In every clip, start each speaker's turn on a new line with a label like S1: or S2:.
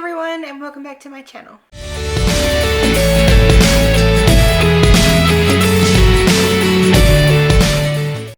S1: everyone, and welcome back to my channel.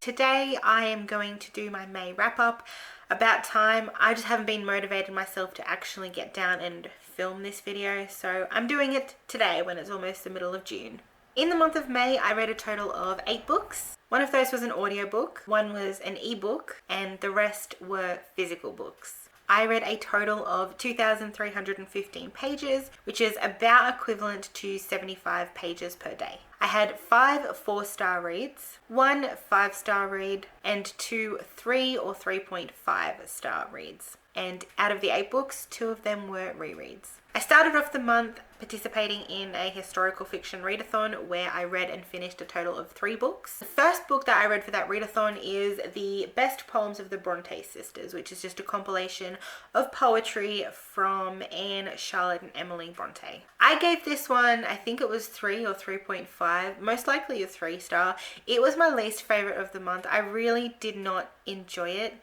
S1: Today I am going to do my May wrap up. About time. I just haven't been motivated myself to actually get down and film this video, so I'm doing it today when it's almost the middle of June. In the month of May, I read a total of 8 books. One of those was an audiobook, one was an ebook, and the rest were physical books. I read a total of 2,315 pages, which is about equivalent to 75 pages per day. I had 5 4-star reads, 1 5-star read, and 2 3 or 3.5 star reads. And out of the 8 books, 2 of them were rereads. I started off the month participating in a historical fiction readathon where I read and finished a total of 3 books. The first book that I read for that readathon is The Best Poems of the Bronte Sisters, which is just a compilation of poetry from Anne, Charlotte, and Emily Bronte. I gave this one, I think it was 3 or 3.5, most likely a 3-star. It was my least favorite of the month. I really did not enjoy it.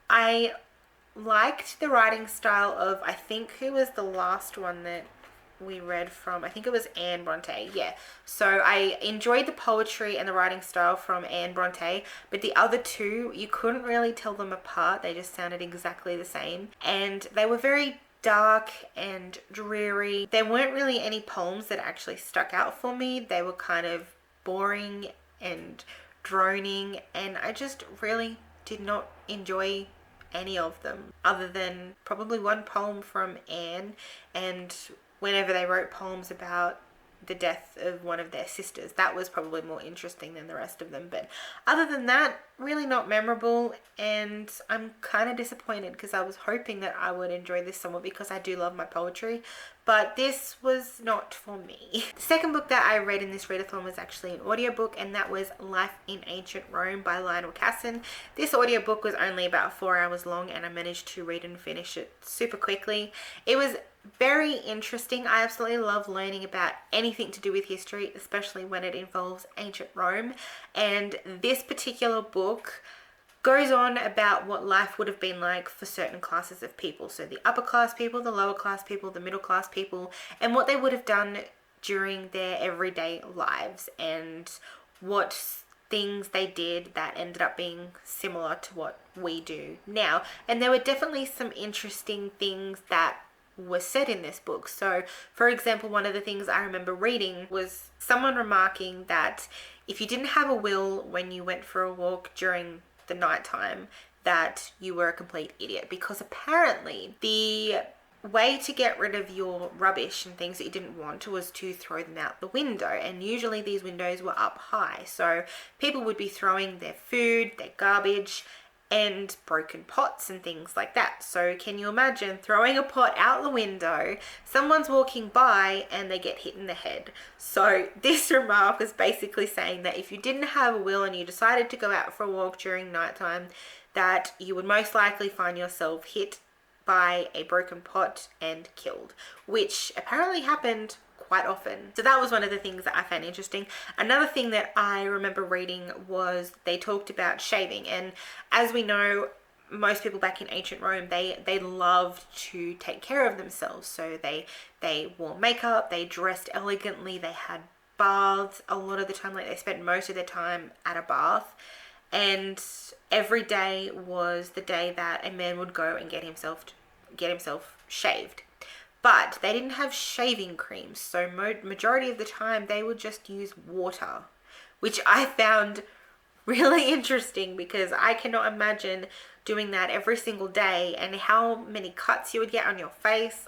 S1: I liked the writing style of, I think who was the last one that we read from? I think it was Anne Bronte. Yeah, so I enjoyed the poetry and the writing style from Anne Bronte, but the other 2, you couldn't really tell them apart. They just sounded exactly the same, and they were very dark and dreary. There weren't really any poems that actually stuck out for me. They were kind of boring and droning, and I just really did not enjoy any of them, other than probably one poem from Anne, and whenever they wrote poems about the death of one of their sisters, that was probably more interesting than the rest of them. But other than that, really not memorable, and I'm kind of disappointed because I was hoping that I would enjoy this somewhat because I do love my poetry, but this was not for me. The second book that I read in this readathon was actually an audiobook, and that was Life in Ancient Rome by Lionel Casson. This audiobook was only about 4 hours long, and I managed to read and finish it super quickly. It was very interesting. I absolutely love learning about anything to do with history, especially when it involves ancient Rome, and this particular book goes on about what life would have been like for certain classes of people. So the upper class people, the lower class people, the middle class people, and what they would have done during their everyday lives, and what things they did that ended up being similar to what we do now. And there were definitely some interesting things that was said in this book. So for example, one of the things I remember reading was someone remarking that if you didn't have a will when you went for a walk during the nighttime, that you were a complete idiot, because apparently the way to get rid of your rubbish and things that you didn't want was to throw them out the window, and usually these windows were up high, so people would be throwing their food, their garbage, and broken pots and things like that. So can you imagine throwing a pot out the window, someone's walking by and they get hit in the head? So this remark was basically saying that if you didn't have a will and you decided to go out for a walk during nighttime, that you would most likely find yourself hit by a broken pot and killed, which apparently happened quite often. So that was one of the things that I found interesting. Another thing that I remember reading was they talked about shaving, and as we know, most people back in ancient Rome, they loved to take care of themselves. So they wore makeup, they dressed elegantly, they had baths a lot of the time. Like, they spent most of their time at a bath, and every day was the day that a man would go and get himself shaved. But they didn't have shaving cream, so majority of the time they would just use water, which I found really interesting because I cannot imagine doing that every single day and how many cuts you would get on your face.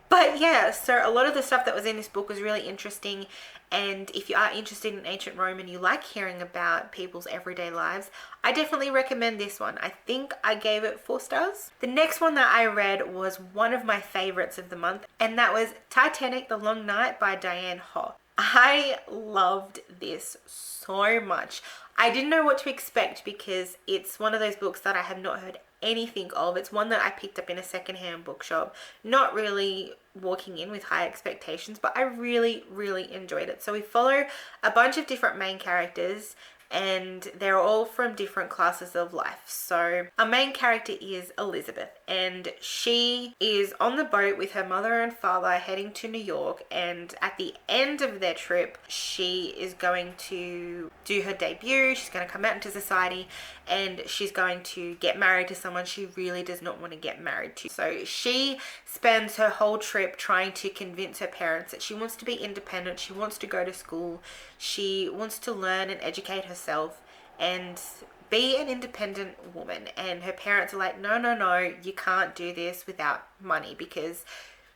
S1: But yeah, so a lot of the stuff that was in this book was really interesting, and if you are interested in ancient Rome and you like hearing about people's everyday lives, I definitely recommend this one. I think I gave it 4 stars. The next one that I read was one of my favorites of the month, and that was Titanic, The Long Night by Diane Ho. I loved this so much. I didn't know what to expect because it's one of those books that I have not heard anything of. It's one that I picked up in a secondhand bookshop, not really walking in with high expectations, but I really enjoyed it. So we follow a bunch of different main characters, and they're all from different classes of life. So our main character is Elizabeth, and she is on the boat with her mother and father heading to New York, and at the end of their trip she is going to do her debut. She's going to come out into society, and she's going to get married to someone she really does not want to get married to. So she spends her whole trip trying to convince her parents that she wants to be independent, she wants to go to school, she wants to learn and educate herself and be an independent woman. And her parents are like, no, no, no, you can't do this without money, because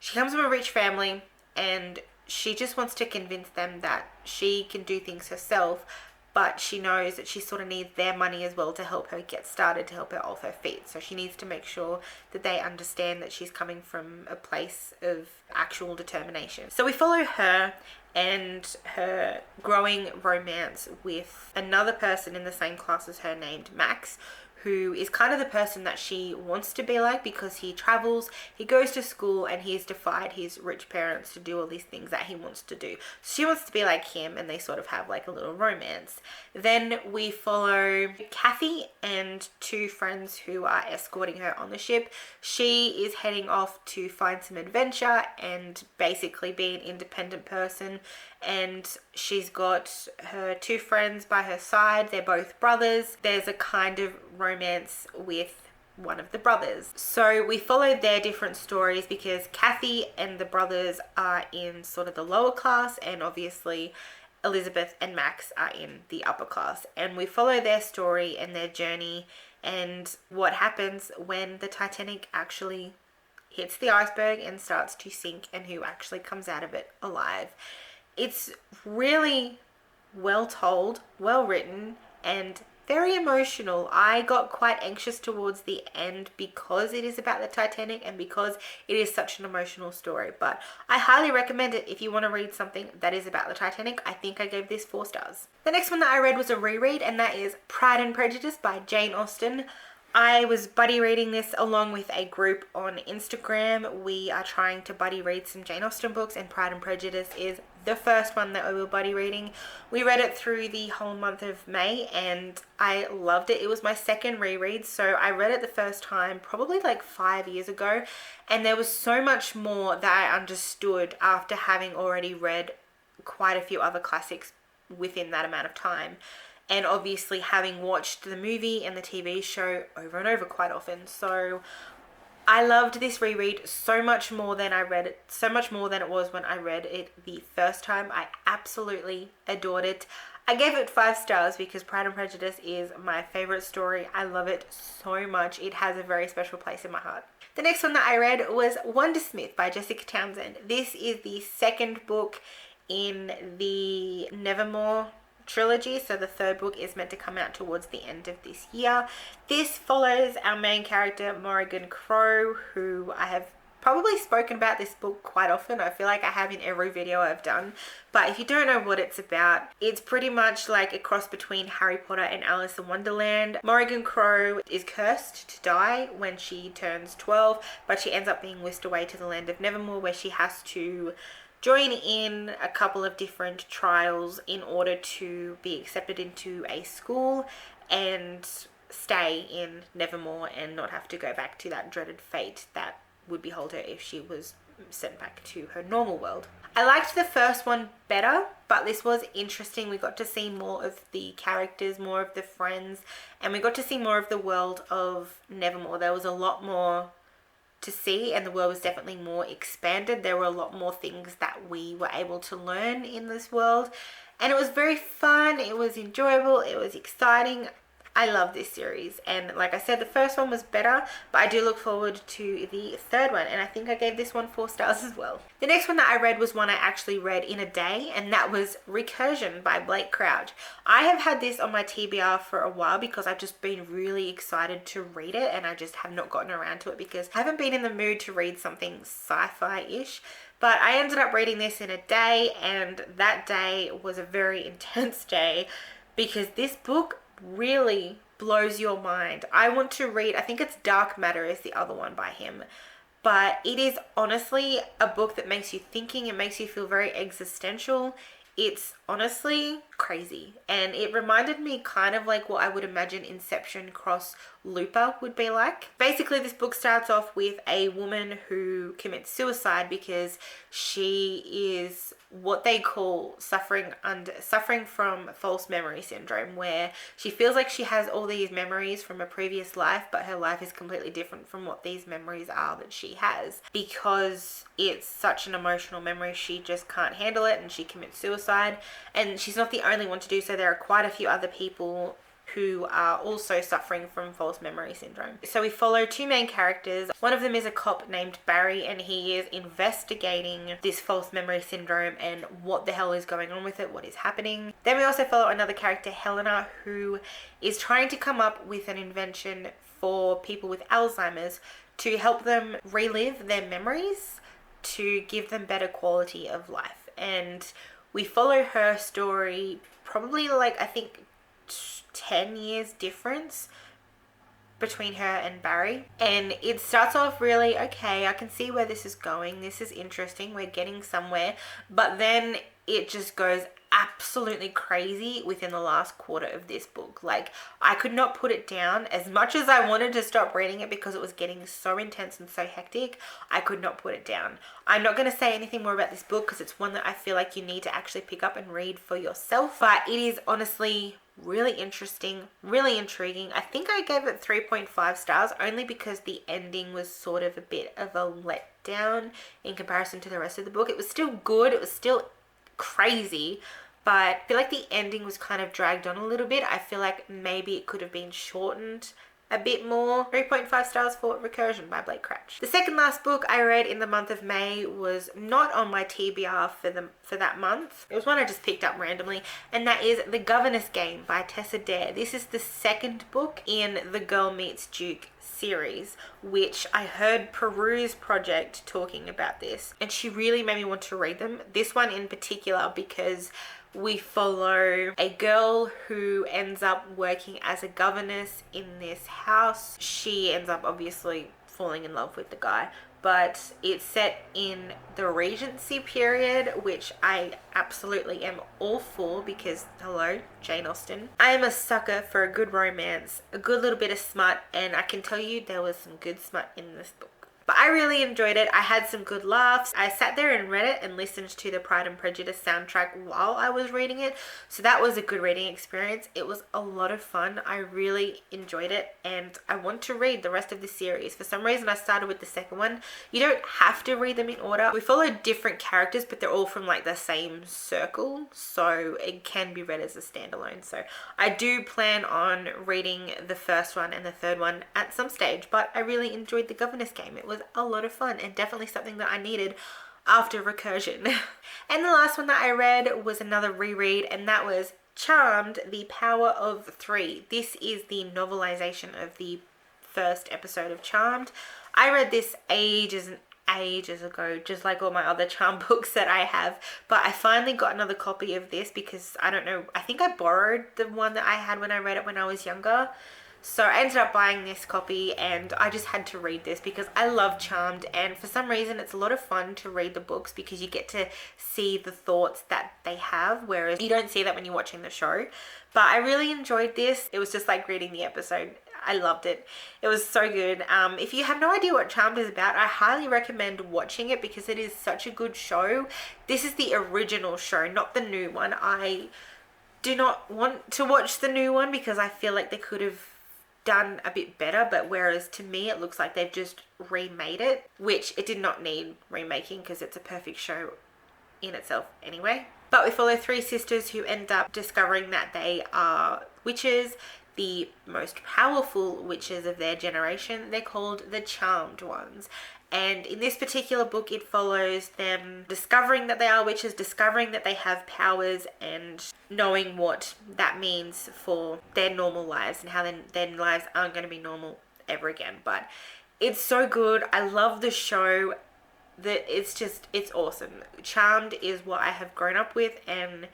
S1: she comes from a rich family and she just wants to convince them that she can do things herself, but she knows that she sort of needs their money as well to help her get started, to help her off her feet. So she needs to make sure that they understand that she's coming from a place of actual determination. So we follow her and her growing romance with another person in the same class as her named Max, who is kind of the person that she wants to be like, because he travels, he goes to school, and he's defied his rich parents to do all these things that he wants to do. So she wants to be like him, and they sort of have like a little romance. Then we follow Kathy and two friends who are escorting her on the ship. She is heading off to find some adventure and basically be an independent person, and she's got her two friends by her side. They're both brothers. There's a kind of romance with one of the brothers. So we follow their different stories, because Kathy and the brothers are in sort of the lower class, and obviously Elizabeth and Max are in the upper class. And we follow their story and their journey and what happens when the Titanic actually hits the iceberg and starts to sink, and who actually comes out of it alive. It's really well told, well written, and very emotional. I got quite anxious towards the end because it is about the Titanic and because it is such an emotional story. But I highly recommend it if you want to read something that is about the Titanic. I think I gave this 4 stars. The next one that I read was a reread, and that is Pride and Prejudice by Jane Austen. I was buddy reading this along with a group on Instagram. We are trying to buddy read some Jane Austen books, and Pride and Prejudice is the first one that we were buddy reading. We read it through the whole month of May, and I loved it. It was my second reread, so I read it the first time probably like 5 years ago, and there was so much more that I understood after having already read quite a few other classics within that amount of time. And obviously having watched the movie and the TV show over and over quite often. So I loved this reread so much more than I read it, so much more than it was when I read it the first time. I absolutely adored it. I gave it 5 stars because Pride and Prejudice is my favorite story. I love it so much. It has a very special place in my heart. The next one that I read was Wondersmith by Jessica Townsend. This is the second book in the Nevermore trilogy, so the third book is meant to come out towards the end of this year. This follows our main character Morrigan Crow, who I have probably spoken about this book quite often. I feel like I have in every video I've done, but if you don't know what it's about, it's pretty much like a cross between Harry Potter and Alice in Wonderland. Morrigan Crow is cursed to die when she turns 12, but she ends up being whisked away to the land of Nevermore, where she has to join in a couple of different trials in order to be accepted into a school and stay in Nevermore and not have to go back to that dreaded fate that would behold her if she was sent back to her normal world. I liked the first one better, but this was interesting. We got to see more of the characters, more of the friends, and we got to see more of the world of Nevermore. There was a lot more to see, and the world was definitely more expanded. There were a lot more things that we were able to learn in this world, and it was very fun, it was enjoyable, it was exciting. I love this series, and like I said, the first one was better, but I do look forward to the third one, and I think I gave this one 4 stars as well. The next one that I read was one I actually read in a day, and that was Recursion by Blake Crouch. I have had this on my TBR for a while because I've just been really excited to read it, and I just have not gotten around to it because I haven't been in the mood to read something sci-fi-ish. But I ended up reading this in a day, and that day was a very intense day because this book really blows your mind. I want to read, I think it's Dark Matter is the other one by him, but it is honestly a book that makes you thinking. It makes you feel very existential. It's honestly crazy, and it reminded me kind of like what I would imagine Inception cross Looper would be like. Basically, this book starts off with a woman who commits suicide because she is what they call suffering from false memory syndrome, where she feels like she has all these memories from a previous life, but her life is completely different from what these memories are that she has. Because it's such an emotional memory, she just can't handle it and she commits suicide. And she's not the only one to do so. There are quite a few other people who are also suffering from false memory syndrome. So we follow two main characters. One of them is a cop named Barry, and he is investigating this false memory syndrome and what the hell is going on with it, what is happening. Then we also follow another character, Helena, who is trying to come up with an invention for people with Alzheimer's to help them relive their memories to give them better quality of life. And we follow her story, probably like, I think 10 years difference between her and Barry. And it starts off really, okay, I can see where this is going. This is interesting. We're getting somewhere. But then it just goes absolutely crazy within the last quarter of this book. Like, I could not put it down. As much as I wanted to stop reading it because it was getting so intense and so hectic, I could not put it down. I'm not going to say anything more about this book because it's one that I feel like you need to actually pick up and read for yourself. But it is honestly really interesting, really intriguing. I think I gave it 3.5 stars only because the ending was sort of a bit of a letdown in comparison to the rest of the book. It was still good. It was still crazy, but I feel like the ending was kind of dragged on a little bit. I feel like maybe it could have been shortened a bit more. 3.5 stars for Recursion by Blake Crouch. The second last book I read in the month of May was not on my TBR for that month. It was one I just picked up randomly, and that is The Governess Game by Tessa Dare. This is the second book in the Girl Meets Duke series, which I heard Peru's Project talking about this, and she really made me want to read them. This one in particular because we follow a girl who ends up working as a governess in this house. She ends up obviously falling in love with the guy, but it's set in the Regency period, which I absolutely am all for because, hello, Jane Austen. I am a sucker for a good romance, a good little bit of smut, and I can tell you there was some good smut in this book. But I really enjoyed it. I had some good laughs. I sat there and read it and listened to the Pride and Prejudice soundtrack while I was reading it. So that was a good reading experience. It was a lot of fun. I really enjoyed it, and I want to read the rest of the series. For some reason, I started with the second one. You don't have to read them in order. We follow different characters, but they're all from like the same circle. So it can be read as a standalone. So I do plan on reading the first one and the third one at some stage, but I really enjoyed The Governess Game. It was a lot of fun and definitely something that I needed after Recursion. And the last one that I read was another reread, and that was Charmed, The Power of Three. This is the novelization of the first episode of Charmed. I read this ages and ages ago, just like all my other Charmed books that I have, but I finally got another copy of this because I don't know, I think I borrowed the one that I had when I read it when I was younger. So I ended up buying this copy, and I just had to read this because I love Charmed, and for some reason it's a lot of fun to read the books because you get to see the thoughts that they have, whereas you don't see that when you're watching the show. But I really enjoyed this. It was just like reading the episode. I loved it. It was so good. If you have no idea what Charmed is about, I highly recommend watching it because it is such a good show. This is the original show, not the new one. I do not want to watch the new one because I feel like they could have done a bit better, but whereas to me it looks like they've just remade it, which it did not need remaking because it's a perfect show in itself anyway. But we follow three sisters who end up discovering that they are witches, the most powerful witches of their generation. They're called the Charmed Ones. And in this particular book, it follows them discovering that they are witches, discovering that they have powers, and knowing what that means for their normal lives and how their lives aren't going to be normal ever again. But it's so good. I love the show. It's awesome. Charmed is what I have grown up with, and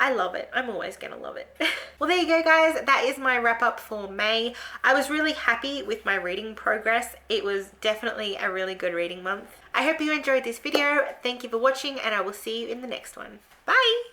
S1: I love it. I'm always going to love it. Well, there you go, guys. That is my wrap up for May. I was really happy with my reading progress. It was definitely a really good reading month. I hope you enjoyed this video. Thank you for watching, and I will see you in the next one. Bye!